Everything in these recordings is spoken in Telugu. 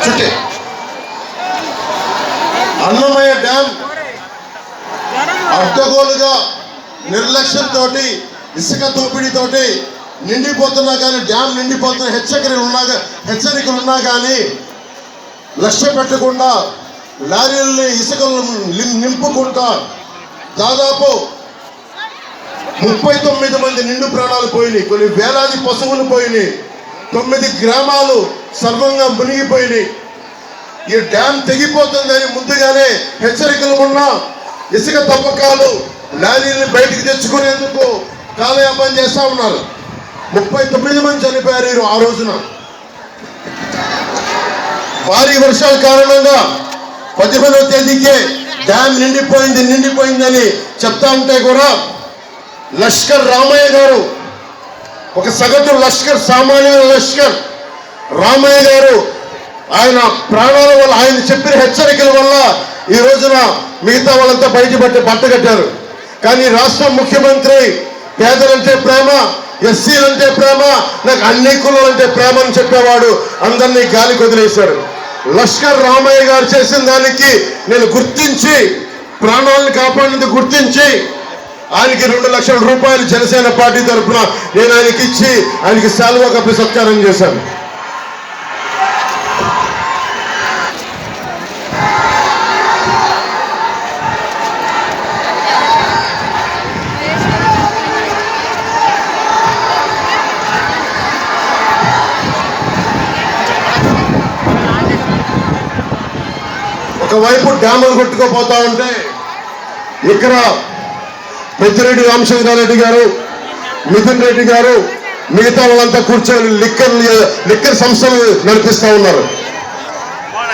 చుట్టే అన్నమయ్య డ్యామ్ అడ్డగోలుగా నిర్లక్ష్యంతో ఇసుక దోపిడీతోటి నిండిపోతున్నా కానీ డ్యామ్ నిండిపోతున్న హెచ్చరికలు ఉన్నా కానీ లక్ష్య పెట్టకుండా లారీల్ని ఇసుకలు నింపుకుంటా దాదాపు 39 మంది నిండు ప్రాణాలు పోయినాయి, కొన్ని వేలాది పశువులు పోయినాయి, 9 గ్రామాలు సర్వంగా మునిగిపోయినాయి. ఈ డ్యామ్ తెగిపోతుందని ముందుగానే హెచ్చరికలు ఉన్నా ఇసుక తవ్వకాలు లారీని బయటికి తెచ్చుకునేందుకు కాలయాపన చేస్తా ఉన్నారు. 39 మంది చనిపోయారు ఆ రోజున. భారీ వర్షాల కారణంగా 15వ తేదీకే డ్యామ్ నిండిపోయిందని చెప్తా ఉంటే కూడా లష్కర్ రామయ్య గారు, ఒక సగటు లష్కర్, సామాన్య లష్కర్ రామయ్య గారు ఆయన ప్రాణాల వల్ల, ఆయన చెప్పిన హెచ్చరికల వల్ల ఈ రోజున మిగతా వాళ్ళంతా బట్టగట్టారు. కానీ రాష్ట్ర ముఖ్యమంత్రి పేదలంటే ప్రేమ, ఎస్సీలంటే ప్రేమ, నాకు అన్ని కులాలంటే ప్రేమ అని చెప్పేవాడు అందరినీ గాలికి వదిలేశాడు. లష్కర్ రామయ్య గారు చేసిన దానికి నేను గుర్తించి, ప్రాణాలను కాపాడినందుకు గుర్తించి ఆయనకి 2 లక్షల రూపాయలు జనసేన పార్టీ తరఫున నేను ఆయనకి ఇచ్చి ఆయనకి శాలువా కప్పి సత్కారం చేశాను. ఒకవైపు డ్యాములు కొట్టుకోపోతా ఉంటే ఇక్కడ పెద్దిరెడ్డి రామచంద్రారెడ్డి గారు, మిథున్ రెడ్డి గారు, మిగతా వాళ్ళంతా కూర్చొని లిక్కర్ సంస్థలు నడిపిస్తూ ఉన్నారు.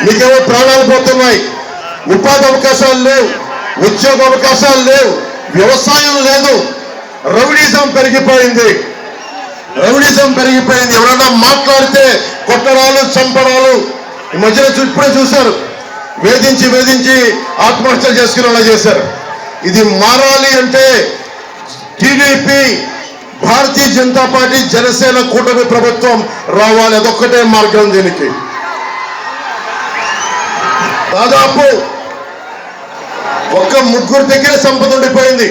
మీకేమో ప్రాణాలు పోతున్నాయి, ఉపాధి అవకాశాలు లేవు, ఉద్యోగ అవకాశాలు లేవు, వ్యవసాయం లేదు, రౌడీజం పెరిగిపోయింది. ఎవరైనా మాట్లాడితే కొట్టడాలు, చంపడాలు. ఈ మధ్యన ఇప్పుడే చూశారు, వేధించి ఆత్మహత్యలు చేసుకునేలా చేశారు. ఇది మారాలి అంటే టీడీపీ, భారతీయ జనతా పార్టీ, జనసేన కూటమి ప్రభుత్వం రావాలి. అదొక్కటే మార్గం. దీనికి దాదాపు 3 దగ్గర సంపద ఉండిపోయింది.